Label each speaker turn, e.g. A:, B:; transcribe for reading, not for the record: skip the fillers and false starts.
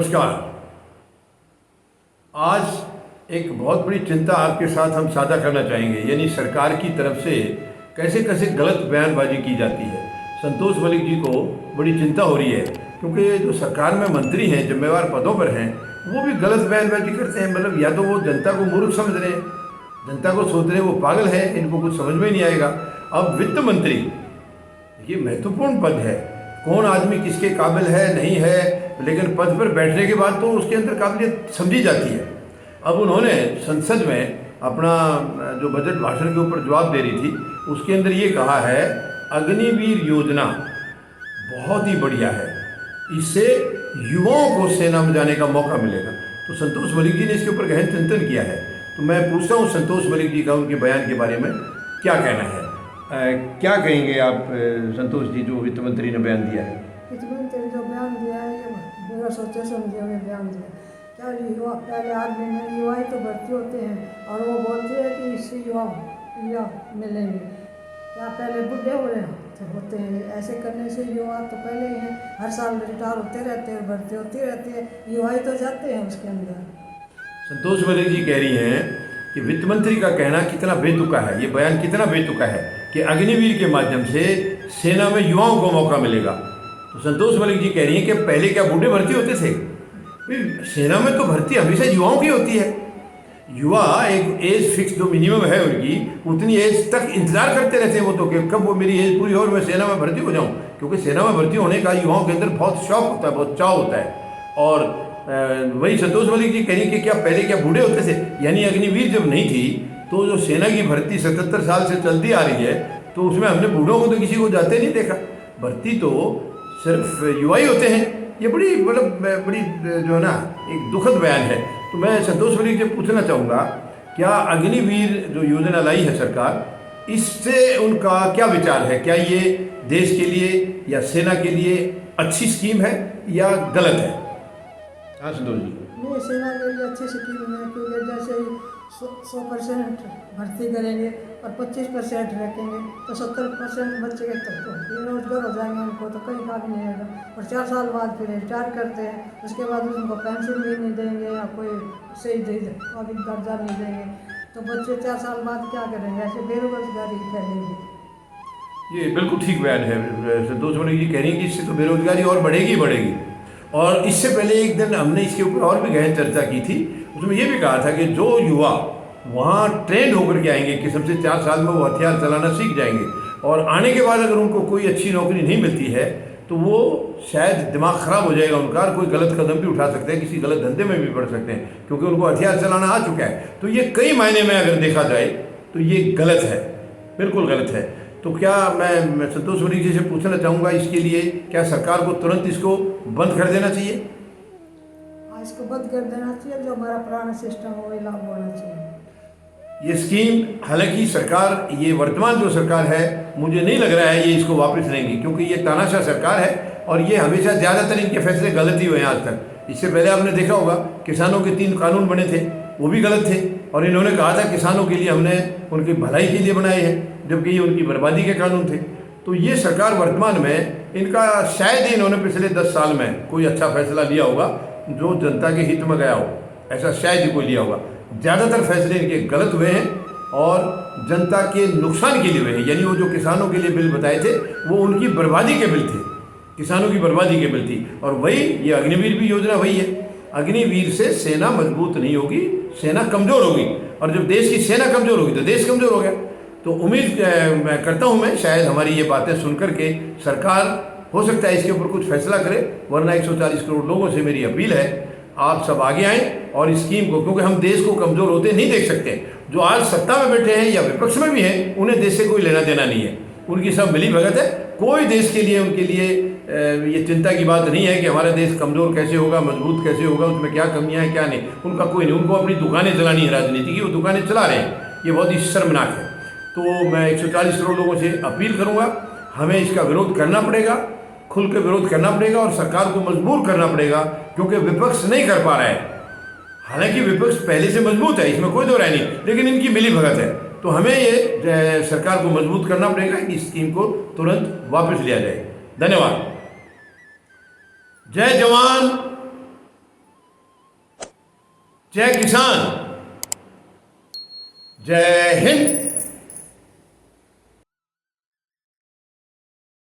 A: नमस्कार। आज एक बहुत बड़ी चिंता आपके साथ हम साझा करना चाहेंगे, यानी सरकार की तरफ से कैसे कैसे गलत बयानबाजी की जाती है। संतोष मलिक जी को बड़ी चिंता हो रही है क्योंकि जो सरकार में मंत्री हैं, जिम्मेवार पदों पर हैं, वो भी गलत बयानबाजी करते हैं। मतलब या तो वो जनता को मूर्ख समझ रहे हैं, जनता को सोच रहे हैं वो पागल है, इनको कुछ समझ में नहीं आएगा। अब वित्त मंत्री ये महत्वपूर्ण पद है, कौन आदमी किसके काबिल है नहीं है, लेकिन पद पर बैठने के बाद तो उसके अंदर काबिलियत समझी जाती है। अब उन्होंने संसद में अपना जो बजट भाषण के ऊपर जवाब दे रही थी, उसके अंदर ये कहा है अग्निवीर योजना बहुत ही बढ़िया है, इससे युवाओं को सेना में जाने का मौका मिलेगा। तो संतोष मलिक जी ने इसके ऊपर गहन चिंतन किया है। तो मैं पूछता हूँ संतोष मलिक जी का उनके बयान के बारे में क्या कहना है। क्या कहेंगे आप संतोष जी, जो वित्त मंत्री ने बयान दिया है?
B: वित्त मंत्री जो बयान दिया है ये बिना सोचे समझे हुए बयान दिया। क्या युवा पहले आर्मी में युवा ही तो भर्ती होते हैं और वो बोलते हैं कि इससे युवा मिलेंगे। क्या पहले बुढ़े होते हैं, ऐसे करने से युवा तो पहले ही हैं, हर साल रिटायर होते रहते हैं, भर्ती होती रहती है, युवा ही तो जाते हैं उसके अंदर।
A: संतोष मलिक जी कह रही हैं कि वित्त मंत्री का कहना कितना बेतुका है, ये बयान कितना बेतुका है कि अग्निवीर के माध्यम से सेना में युवाओं को मौका मिलेगा। तो संतोष मलिक जी कह रही हैं कि पहले क्या बूढ़े भर्ती होते थे? सेना में तो भर्ती हमेशा युवाओं की होती है। युवा एक एज फिक्स जो मिनिमम है उनकी, उतनी एज तक इंतजार करते रहते हैं वो तो कि कब वो मेरी एज पूरी हो और मैं सेना में भर्ती हो जाऊं, क्योंकि सेना में भर्ती होने का युवाओं के अंदर बहुत शौक होता है, बहुत चाव होता है। और वही संतोष मलिक जी कह रही कि क्या पहले क्या बूढ़े होते थे, यानी अग्निवीर जब नहीं थी तो जो सेना की भर्ती 77 साल से चलती आ रही है, तो उसमें हमने बूढ़ों को तो किसी को जाते नहीं देखा। भर्ती तो सिर्फ युवा ही होते हैं। ये बड़ी बड़ी जो है ना एक दुखद बयान है। तो मैं संतोष मलिक से पूछना चाहूँगा, क्या अग्निवीर जो योजना लाई है सरकार, इससे उनका क्या विचार है? क्या ये देश के लिए या सेना के लिए अच्छी स्कीम है या गलत है? हाँ संतोष जी।
B: नहीं, सेना के लिए अच्छी स्कीम है, क्योंकि जैसे 100% भर्ती करेंगे और 25% रखेंगे तो 70% बच्चे के तो बेरोजगार हो जाएंगे, उनको तो कहीं काम नहीं रहेगा। और 4 साल बाद फिर रिटायर करते हैं, उसके बाद उनको पेंशन भी नहीं देंगे या कोई सही दर्जा नहीं देंगे, तो बच्चे 4 साल बाद क्या करेंगे? ऐसे बेरोजगारी फैलेगी।
A: ये बिल्कुल ठीक बयान है। संतोष मलिक जी कह रही हैं कि इससे तो बेरोजगारी और बढ़ेगी। और इससे पहले एक दिन हमने इसके ऊपर और भी गहन चर्चा की थी, उसमें यह भी कहा था कि जो युवा वहाँ ट्रेंड होकर के आएंगे, किस्म से 4 साल में वो हथियार चलाना सीख जाएंगे और आने के बाद अगर उनको कोई अच्छी नौकरी नहीं मिलती है तो वो शायद दिमाग ख़राब हो जाएगा उनका, कोई गलत कदम भी उठा सकते हैं, किसी गलत धंधे में भी पड़ सकते हैं, क्योंकि उनको हथियार चलाना आ चुका है। तो ये कई मायने में अगर देखा जाए तो ये गलत है, बिल्कुल गलत है। तो क्या मैं संतोष मलिक जी से पूछना चाहूँगा, इसके लिए क्या सरकार को तुरंत इसको बंद कर देना चाहिए?
B: इसको बंद कर देना चाहिए, जो हमारा पुराना सिस्टम हो वही लागू होना चाहिए।
A: ये स्कीम, हालांकि सरकार, ये वर्तमान जो सरकार है, मुझे नहीं लग रहा है ये इसको वापस लेंगी, क्योंकि ये तानाशाह सरकार है और ये हमेशा ज़्यादातर इनके फैसले गलत ही हुए हैं आज तक। इससे पहले आपने देखा होगा किसानों के 3 कानून बने थे, वो भी गलत थे और इन्होंने कहा था किसानों के लिए हमने उनकी भलाई के लिए बनाए हैं, जबकि ये उनकी बर्बादी के कानून थे। तो ये सरकार वर्तमान में, इनका शायद ही इन्होंने पिछले 10 साल में कोई अच्छा फैसला लिया होगा जो जनता के हित में गया हो, ऐसा शायद ही कोई लिया होगा। ज़्यादातर फैसले इनके गलत हुए हैं और जनता के नुकसान के लिए हुए हैं। यानी वो जो किसानों के लिए बिल बताए थे वो उनकी बर्बादी के बिल थे, किसानों की बर्बादी के बिल थी। और वही ये अग्निवीर भी योजना वही है। अग्निवीर से सेना मजबूत नहीं होगी, सेना कमज़ोर होगी, और जब देश की सेना कमज़ोर होगी तो देश कमज़ोर हो गया। तो उम्मीद मैं करता हूँ मैं शायद हमारी ये बातें सुनकर के सरकार हो सकता है इसके ऊपर कुछ फैसला करे, वरना 140 करोड़ लोगों से मेरी अपील है आप सब आगे आएँ और इस स्कीम को, क्योंकि हम देश को कमज़ोर होते नहीं देख सकते। जो आज सत्ता में बैठे हैं या विपक्ष में भी हैं, उन्हें देश से कोई लेना देना नहीं है, उनकी सब मिली भगत है। कोई देश के लिए, उनके लिए ये चिंता की बात नहीं है कि हमारा देश कमज़ोर कैसे होगा, मजबूत कैसे होगा, उसमें क्या कमियां हैं क्या नहीं, उनका कोई नहीं। उनको अपनी दुकानें चलानी है, राजनीति की वो दुकानें चला रहे हैं, ये बहुत ही शर्मनाक है। तो मैं 140 करोड़ लोगों से अपील करूँगा, हमें इसका विरोध करना पड़ेगा, खुल के विरोध करना पड़ेगा और सरकार को मजबूर करना पड़ेगा, क्योंकि विपक्ष नहीं कर पा रहा है। हालांकि विपक्ष पहले से मजबूत है, इसमें कोई दो राय नहीं, लेकिन इनकी मिली भगत है। तो हमें ये सरकार को मजबूत करना पड़ेगा कि इस स्कीम को तुरंत वापस लिया जाए। धन्यवाद। जय जवान, जय किसान, जय हिंद।